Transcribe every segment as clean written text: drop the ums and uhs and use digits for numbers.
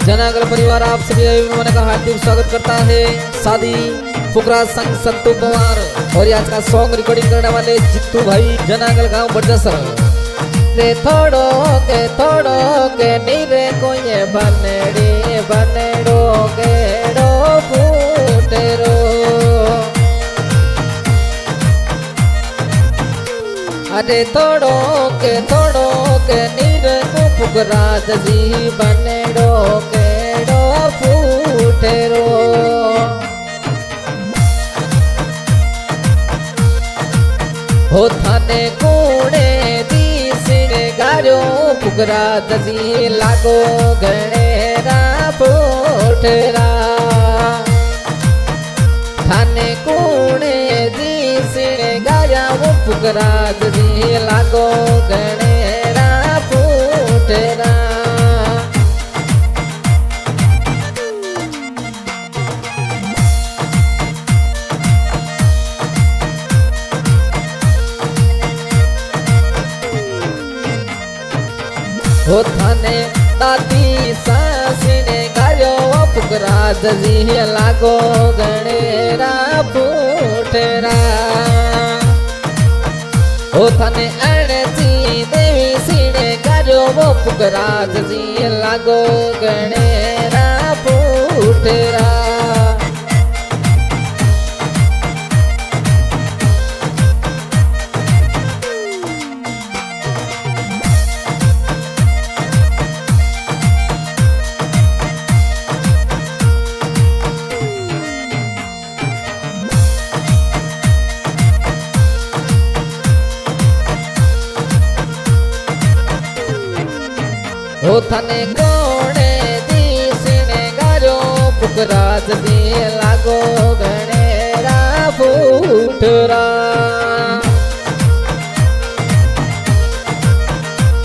जनागल परिवार आप सभी अभिमानों का हार्दिक स्वागत करता है। शादी फुकरा संघ संतू पवार और आज का सॉन्ग रिकॉर्डिंग करने वाले जित्तू भाई जनागल गांव बड़जसर। रे थोड़ो के नीरे कोई बनड़ी बनड़ो गेड़ो फूटेरो। अरे थोड़ो के नीरे को फुकरा जी बनड़ो गेड़ो फूटेरो। हो थाने कूड़े दी सिने गारो फुकरा जी लागो गणेरा फूटरा। थाने कूड़े दी सिने गाया वो फुकरा जी लागो गणेरा फूटरा। हो थाने दादी सासिने गायो फुकरा जी लागो गणेरा फूटरा। हो थाने अड़ती देवी सीने गायो फुकरा जी लागो गणेरा फूटरा। हो थाने कोणे दी सिने गारो फुकरा जी लागो गणेरा फूटरा।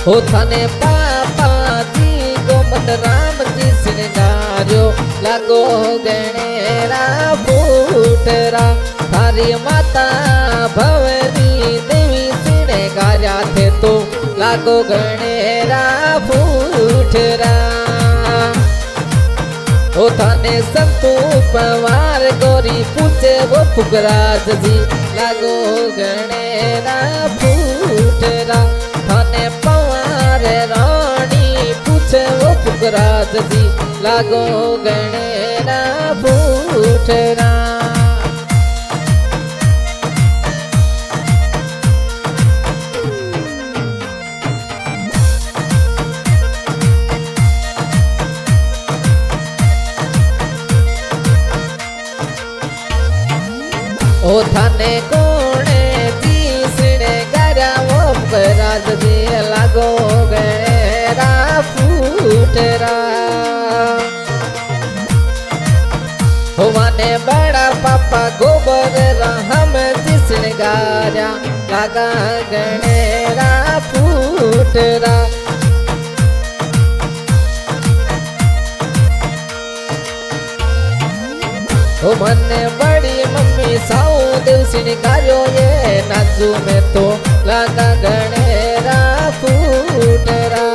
हो थाने पापा जी गोमत राम जी सिने गारो लागो गणेरा फूटरा। थारी माता भवरी देवी सिने गाया थे तो लागो गणेरा फूटरा। ओ थाने संतू पवार गोरी पूछे वो फुकरा जी लागो गणेरा फूटरा। थाने पवार रानी पूछे वो फुकरा जी लागो गणेरा फूटरा। ओ थाने कोणे जी सिने गारा वो फुकरा जी लागो गणेरा फूटरा। हो माने बड़ा पापा गोबर राम जी सिने गारा लागा गणेरा फूटरा। ओ मने बड़ी मम्मी साऊ दिवसी निकालो ये नाजू में तो लागा गणेरा फूटरा।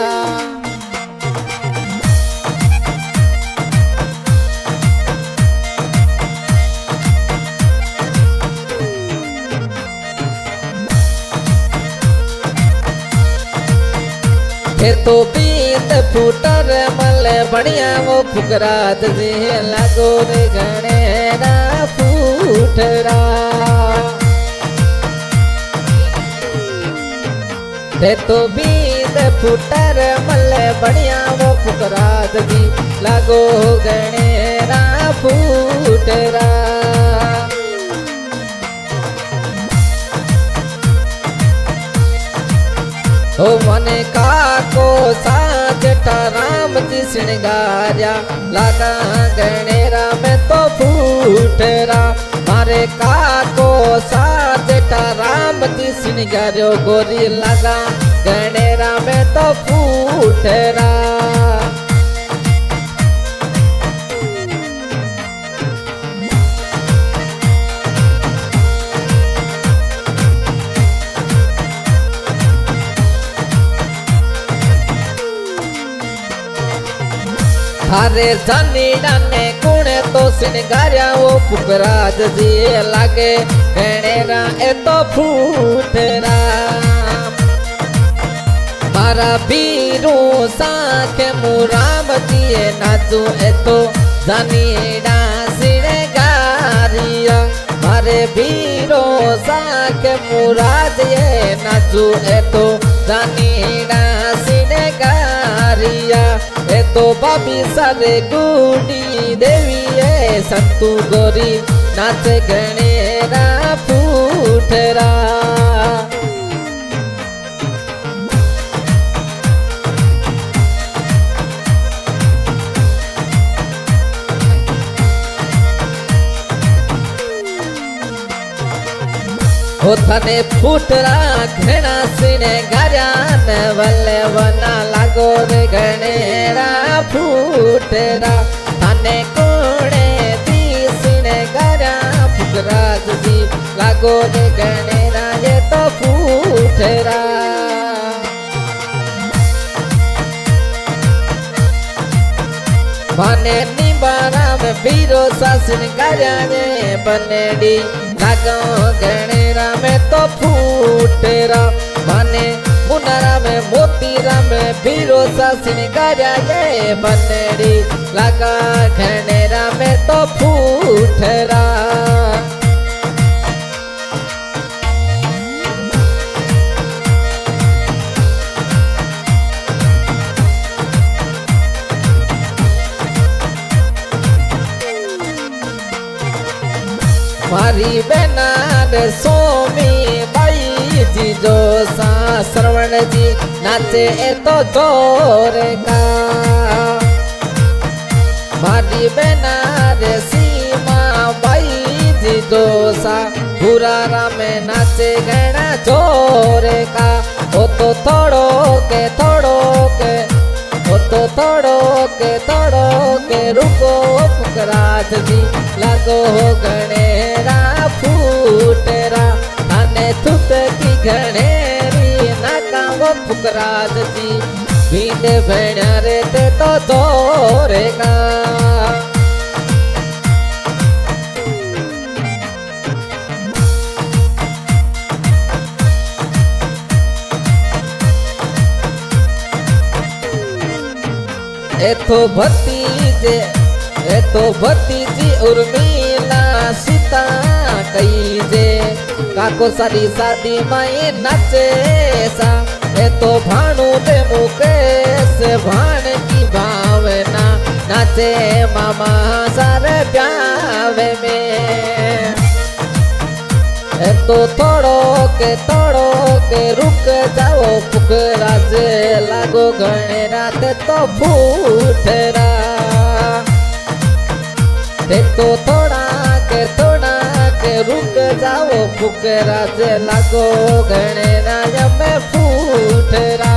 थे तो बीत फूटर मल बढ़िया वो फुकरा जी लागो रे गणेरा फूटरा। थे तो बीत फूटर मल बढ़िया वो फुकरा जी लागो गणेरा फूटरा। हो मने काको साजटा राम जी सिंगारिया लागा गणेरा में तो फूटरा। मारे काको साजटा राम जी सिंगारियो गोरी लागा गणेरा में तो फूटरा। थारे जानीड़ा ने कुणे तो सिंगारिया वो पुकराज जी लागे गणेरा ए तो फूटरा मारा बीरू साखे मुराम जी नाचू ए तो जानीड़ा सिंगारिया मारे बीरो साखे मुराद ये नाचू ए तो जानीड़ा सिंगारिया ए तो बाबी सारे गुडी देवी ए संतू गोरी नाचे गणेरा फूटरा हो थने फूटरा घना सीने गार्यान वल्ले वना लागो रे गणेरा फूटरा थने कोणे दी सीने गार्या फुकराज जी लागो रे गणेरा ये तो फूटरा बने निबारा में बीरो सासिन गार्या ने बनेडी लागो गणेरा में तो फूटेरा बने मुनारा में मोतीरा में बीरो सासिन गार्या ये बनेडी लगा गणेरा में तो फूटेरा मारी बेना रे सोमी बाई जी जो सा श्रवण जी नाचे ए तो जोर का मारी बेना रे सीमा बाई जी जो सा बुरारा में नाचे गणा जोर का ओ तो थोड़ो के ओ तो थोड़ो के रुको फुकराज जी लागो हो गणेरा फूटरा थाने थुक की गणेरी नाका फुकराज जी भींड भेड़ा रे ते तो दौरेगा एतो भतीजी उर्मिला सीता कई जे काको सारी शादी माए नाचे सा एतो भानु दे मुकेश भाण की भावना नाचे मामा सारे ब्यावे में तो थोड़ो के रुक जाओ फुकराज लागो गणेरा ते तो फूटरा ते तो थोड़ा के रुक जाओ फुकराज लागो गणेरा में फूटरा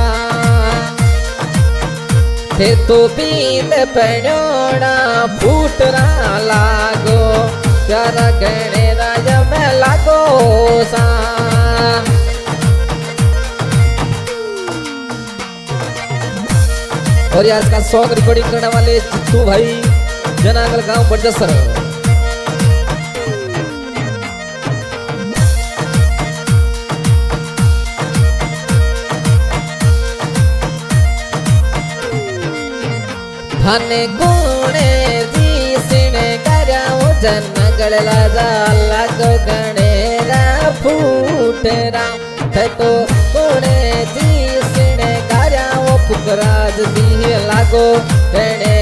ते तो बींद पड़ोड़ा फूटरा लागो प्यारा गणेरा में लागो सा और ये आज का सॉन्ग रिकॉर्डिंग करने वाले जित्तू भाई जनागल गांव बड़जसर थाने गुणे जी सिने कराओ जनगल लाजा लागो गणेरा फूटरा तो गुणे जी सिने कराओ फुकराज दी लागो गणे